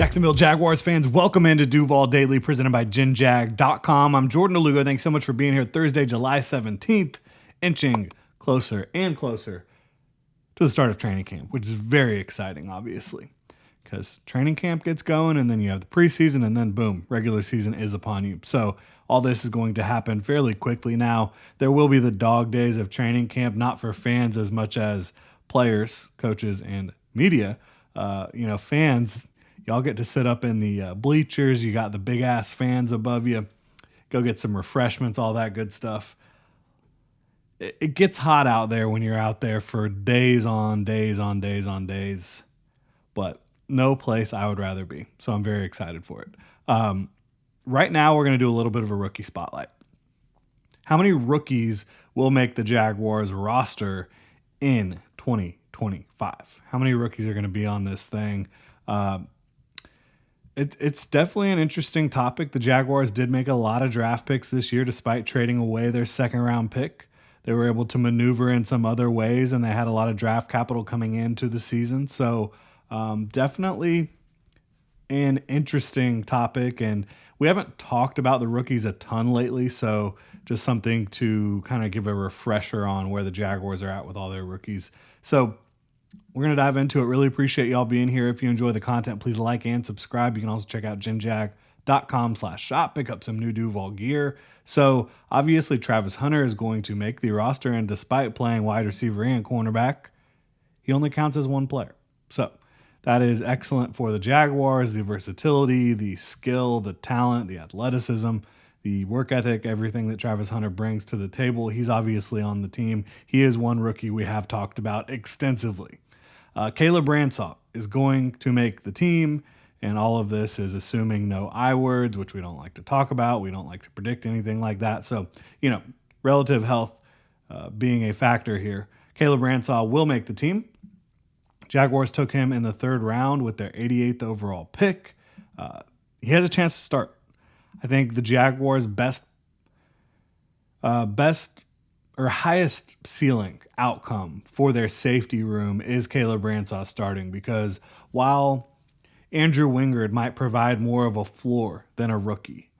Jacksonville Jaguars fans, welcome into Duval Daily, presented by GenJag.com. I'm Jordan DeLugo. Thanks so much for being here Thursday, July 17th, inching closer and closer to the start of training camp, which is very exciting, obviously, because training camp gets going and then you have the preseason and then boom, regular season is upon you. So all this is going to happen fairly quickly now. There will be the dog days of training camp, not for fans as much as players, coaches, and media. Fans, y'all get to sit up in the bleachers. You got the big ass fans above you. Go get some refreshments, all that good stuff. It gets hot out there when you're out there for days on days on days on days. But no place I would rather be. So I'm very excited for it. Right now, we're going to do a little bit of a rookie spotlight. How many rookies will make the Jaguars roster in 2025? How many rookies are going to be on this thing? It's definitely an interesting topic. The Jaguars did make a lot of draft picks this year despite trading away their second-round pick. They were able to maneuver in some other ways, and they had a lot of draft capital coming into the season. So definitely an interesting topic, and we haven't talked about the rookies a ton lately, so just something to kind of give a refresher on where the Jaguars are at with all their rookies. So we're going to dive into it. Really appreciate y'all being here. If you enjoy the content, please like and subscribe. You can also check out genjag.com/shop, pick up some new Duval gear. So obviously Travis Hunter is going to make the roster, and despite playing wide receiver and cornerback, he only counts as one player. So that is excellent for the Jaguars, the versatility, the skill, the talent, the athleticism, the work ethic, everything that Travis Hunter brings to the table. He's obviously on the team. He is one rookie we have talked about extensively. Caleb Ransaw is going to make the team, and all of this is assuming no I words, which we don't like to talk about. We don't like to predict anything like that. So, relative health being a factor here. Caleb Ransaw will make the team. Jaguars took him in the third round with their 88th overall pick. He has a chance to start. I think the Jaguars' best or highest ceiling outcome for their safety room is Caleb Ransaw starting, because while Andrew Wingard might provide more of a floor than a rookie,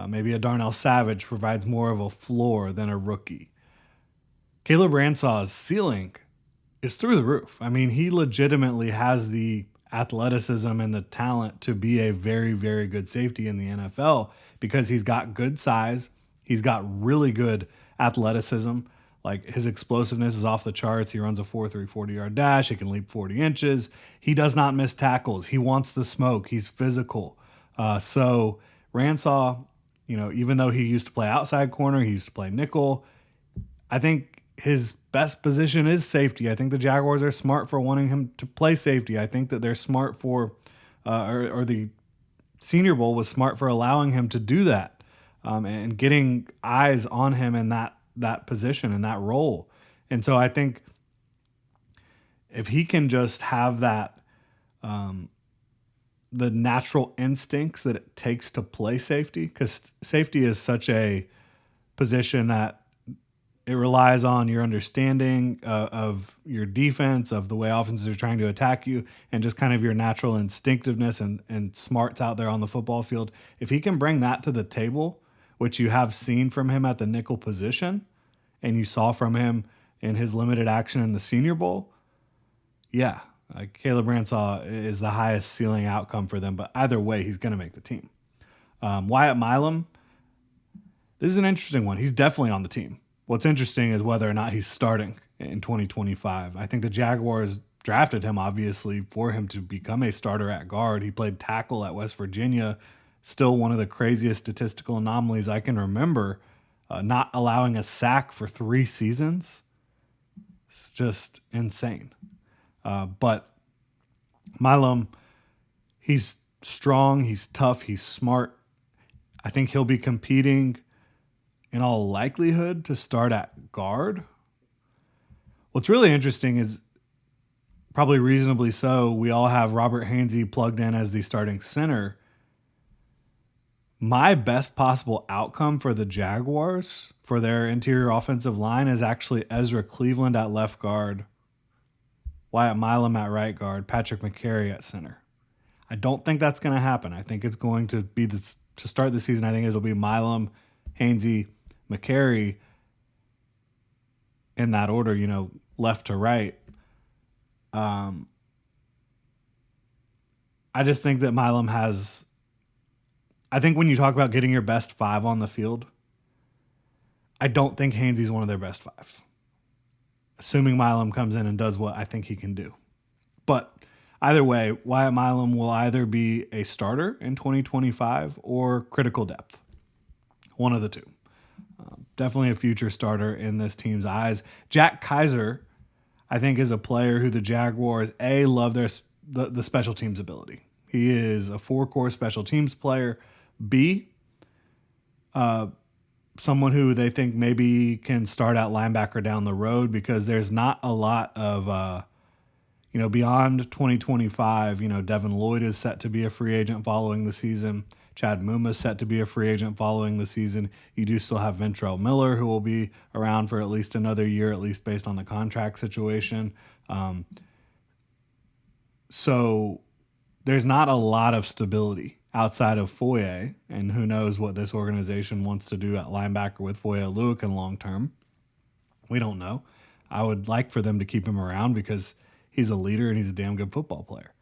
maybe a Darnell Savage provides more of a floor than a rookie, Caleb Ransaw's ceiling is through the roof. I mean, he legitimately has the athleticism and the talent to be a very, very good safety in the NFL because he's got good size. He's got really good athleticism. Like, his explosiveness is off the charts. He runs a 4.3 40-yard dash. He can leap 40 inches. He does not miss tackles. He wants the smoke. He's physical. So Ransaw, even though he used to play outside corner, he used to play nickel, I think his best position is safety. I think the Jaguars are smart for wanting him to play safety. I think that they're smart for, or the Senior Bowl was smart for allowing him to do that, and getting eyes on him in that position, in that role. And so I think if he can just have that, the natural instincts that it takes to play safety, because safety is such a position that it relies on your understanding of your defense, of the way offenses are trying to attack you, and just kind of your natural instinctiveness and smarts out there on the football field. If he can bring that to the table, which you have seen from him at the nickel position, and you saw from him in his limited action in the Senior Bowl, Caleb Ransaw is the highest ceiling outcome for them. But either way, he's going to make the team. Wyatt Milm, this is an interesting one. He's definitely on the team. What's interesting is whether or not he's starting in 2025. I think the Jaguars drafted him, obviously, for him to become a starter at guard. He played tackle at West Virginia, still one of the craziest statistical anomalies I can remember, not allowing a sack for 3 seasons. It's just insane. But Milum, he's strong, he's tough, he's smart. I think he'll be competing in all likelihood to start at guard. What's really interesting is, probably reasonably so, we all have Robert Hainsey plugged in as the starting center. My best possible outcome for the Jaguars for their interior offensive line is actually Ezra Cleveland at left guard, Wyatt Milum at right guard, Patrick McCary at center. I don't think that's going to happen. I think it's going to be this to start the season. I think it'll be Milum, Hainsey, McCary in that order, left to right. I just think that Milum has. I think when you talk about getting your best five on the field, I don't think Hainsey's one of their best fives. Assuming Milum comes in and does what I think he can do. But either way, Wyatt Milum will either be a starter in 2025 or critical depth. One of the two. Definitely a future starter in this team's eyes. Jack Kaiser, I think, is a player who the Jaguars, love the special teams ability. He is a four-core special teams player. B, someone who they think maybe can start at linebacker down the road because there's not a lot of, beyond 2025, Devin Lloyd is set to be a free agent following the season. Chad Muma is set to be a free agent following the season. You do still have Ventrell Miller, who will be around for at least another year, at least based on the contract situation. So there's not a lot of stability outside of Foye, and who knows what this organization wants to do at linebacker with Foye Lukin long term. We don't know. I would like for them to keep him around because he's a leader and he's a damn good football player.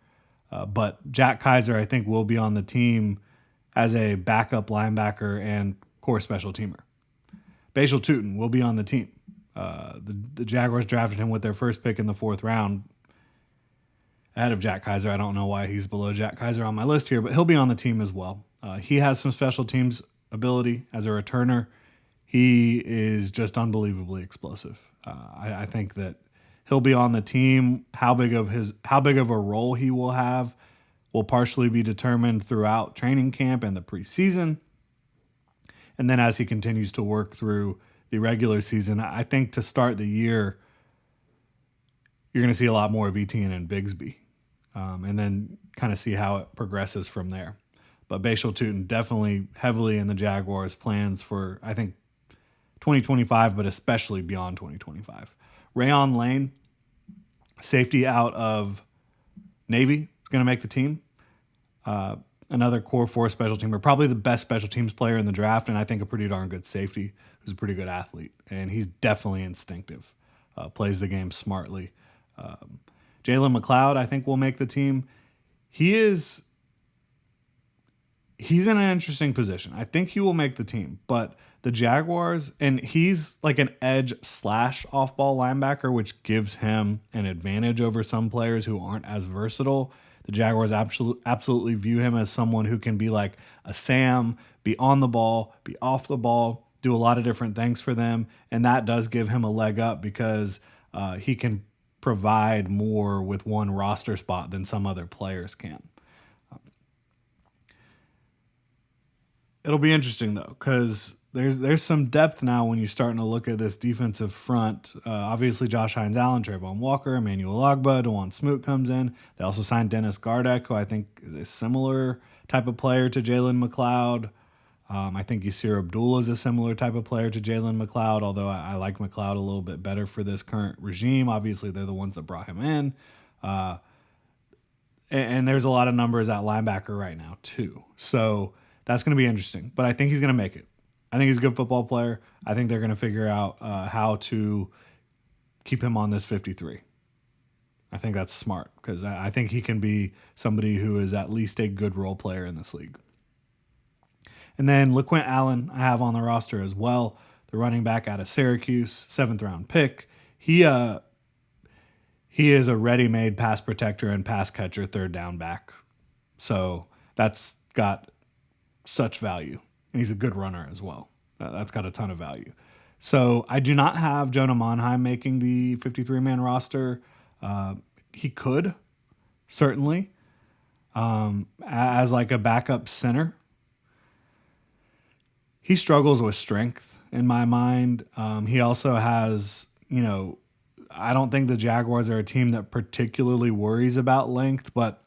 But Jack Kaiser, I think, will be on the team as a backup linebacker and core special teamer. Basel Tutin will be on the team. The Jaguars drafted him with their first pick in the 4th round ahead of Jack Kaiser. I don't know why he's below Jack Kaiser on my list here, but he'll be on the team as well. He has some special teams ability as a returner. He is just unbelievably explosive. I think that he'll be on the team. How big of a role he will have will partially be determined throughout training camp and the preseason. And then as he continues to work through the regular season, I think to start the year, you're going to see a lot more of Etienne and Bigsby. And then kind of see how it progresses from there. But Basel Tutin definitely heavily in the Jaguars' plans for, I think, 2025, but especially beyond 2025. Rayon Lane, safety out of Navy, is going to make the team. Another core 4 special teamer, probably the best special teams player in the draft, and I think a pretty darn good safety who's a pretty good athlete. And he's definitely instinctive, plays the game smartly. Jaylen Mloud, I think, will make the team. He's in an interesting position. I think he will make the team, but the Jaguars, and he's like an edge / off-ball linebacker, which gives him an advantage over some players who aren't as versatile. The Jaguars absolutely view him as someone who can be like a Sam, be on the ball, be off the ball, do a lot of different things for them, and that does give him a leg up because he can provide more with one roster spot than some other players can. It'll be interesting, though, because there's some depth now when you're starting to look at this defensive front. Obviously, Josh Hines-Allen, Trayvon Walker, Emmanuel Ogbah, DeJuan Smoot comes in. They also signed Dennis Gardeck, who I think is a similar type of player to Jaylen Mloud. I think Yasir Abdullah is a similar type of player to Jaylen Mloud, although I like Mloud a little bit better for this current regime. Obviously, they're the ones that brought him in. And there's a lot of numbers at linebacker right now, too. So that's going to be interesting. But I think he's going to make it. I think he's a good football player. I think they're going to figure out how to keep him on this 53. I think that's smart because I think he can be somebody who is at least a good role player in this league. And then LaQuint Allen I have on the roster as well, the running back out of Syracuse, 7th round pick. He is a ready-made pass protector and pass catcher, 3rd down back. So that's got such value. And he's a good runner as well. That's got a ton of value. So I do not have Jonah Monheim making the 53-man roster. He could, certainly, as like a backup center. He struggles with strength in my mind. He also has, I don't think the Jaguars are a team that particularly worries about length, but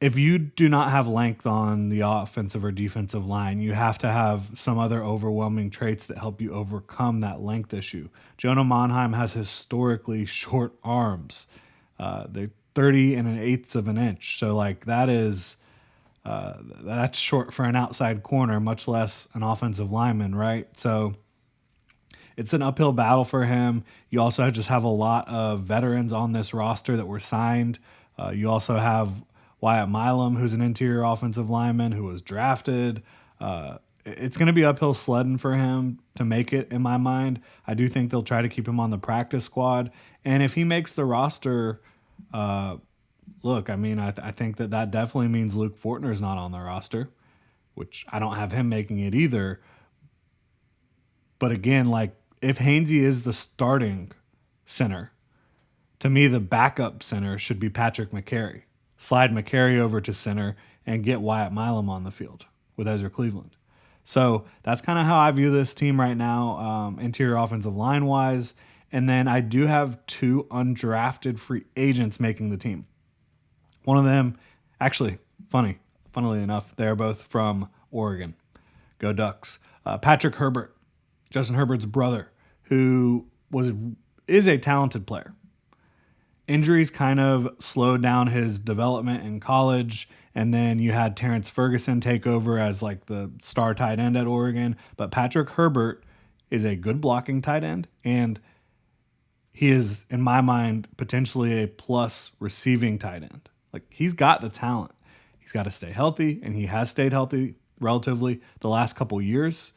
if you do not have length on the offensive or defensive line, you have to have some other overwhelming traits that help you overcome that length issue. Jonah Monheim has historically short arms. They're 30 and an eighth of an inch. So like that's short for an outside corner, much less an offensive lineman, right? So it's an uphill battle for him. You also just have a lot of veterans on this roster that were signed. You also have Wyatt Milm, who's an interior offensive lineman who was drafted. It's going to be uphill sledding for him to make it, in my mind. I do think they'll try to keep him on the practice squad. And if he makes the roster, look, I mean, I think that definitely means Luke Fortner's not on the roster, which I don't have him making it either. But again, like, if Hainsey is the starting center, to me, the backup center should be Patrick McCary. Slide McCary over to center and get Wyatt Milm on the field with Ezra Cleveland. So that's kind of how I view this team right now, interior offensive line-wise. And then I do have 2 undrafted free agents making the team. One of them, actually, funnily enough, they're both from Oregon. Go Ducks. Patrick Herbert, Justin Herbert's brother, who is a talented player. Injuries kind of slowed down his development in college, and then you had Terrence Ferguson take over as like the star tight end at Oregon. But Patrick Herbert is a good blocking tight end, and he is, in my mind, potentially a plus receiving tight end. Like, he's got the talent. He's got to stay healthy, and he has stayed healthy relatively the last couple years.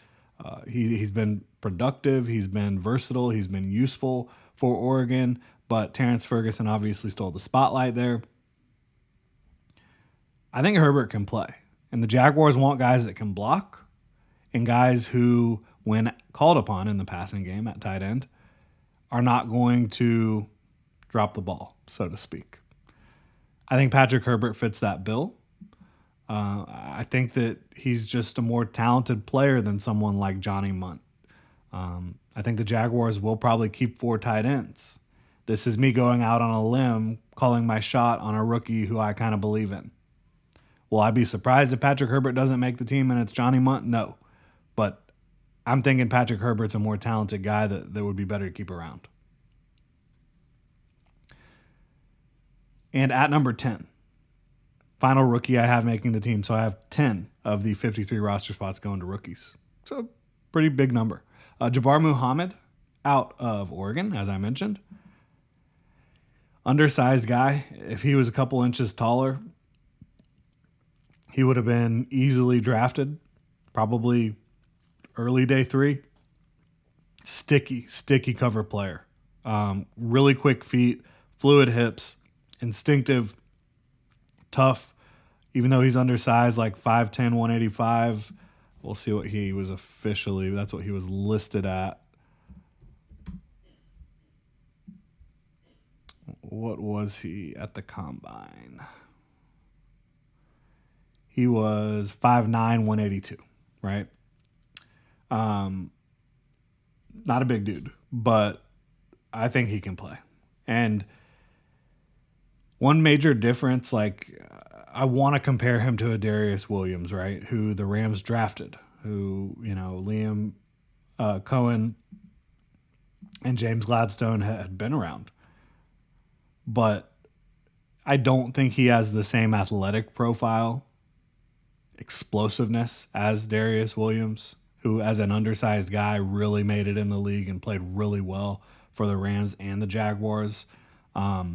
He's been productive. He's been versatile. He's been useful for Oregon, but Terrence Ferguson obviously stole the spotlight there. I think Herbert can play, and the Jaguars want guys that can block and guys who, when called upon in the passing game at tight end, are not going to drop the ball, so to speak. I think Patrick Herbert fits that bill. I think that he's just a more talented player than someone like Johnny Munt. I think the Jaguars will probably keep 4 tight ends. This is me going out on a limb, calling my shot on a rookie who I kind of believe in. Will I be surprised if Patrick Herbert doesn't make the team and it's Johnny Munt? No. But I'm thinking Patrick Herbert's a more talented guy that would be better to keep around. And at number 10, final rookie I have making the team. So I have 10 of the 53 roster spots going to rookies. So pretty big number. Jabbar Muhammad out of Oregon, as I mentioned. Undersized guy. If he was a couple inches taller, he would have been easily drafted, probably early day 3. Sticky cover player. Really quick feet, fluid hips, instinctive, tough. Even though he's undersized, like 5'10", 185. We'll see what he was officially. That's what he was listed at. What was he at the combine? He was 5'9", 182, right? Not a big dude, but I think he can play. And one major difference, like, I want to compare him to a Darius Williams, right? Who the Rams drafted, who, Liam Cohen and James Gladstone had been around. But I don't think he has the same athletic profile, explosiveness as Darius Williams, who as an undersized guy really made it in the league and played really well for the Rams and the Jaguars. I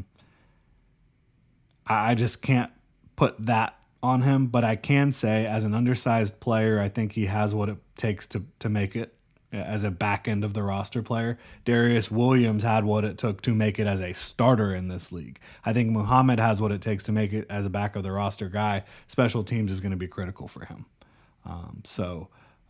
just can't put that on him, but I can say as an undersized player, I think he has what it takes to make it as a back end of the roster player. Darius Williams had what it took to make it as a starter in this league. I think Muhammad has what it takes to make it as a back of the roster guy. Special teams is going to be critical for him.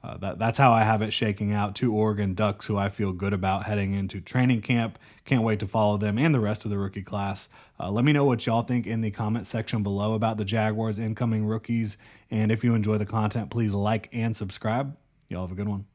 That's how I have it shaking out. 2 Oregon Ducks who I feel good about heading into training camp. Can't wait to follow them and the rest of the rookie class. Let me know what y'all think in the comment section below about the Jaguars' incoming rookies. And if you enjoy the content, please like and subscribe. Y'all have a good one.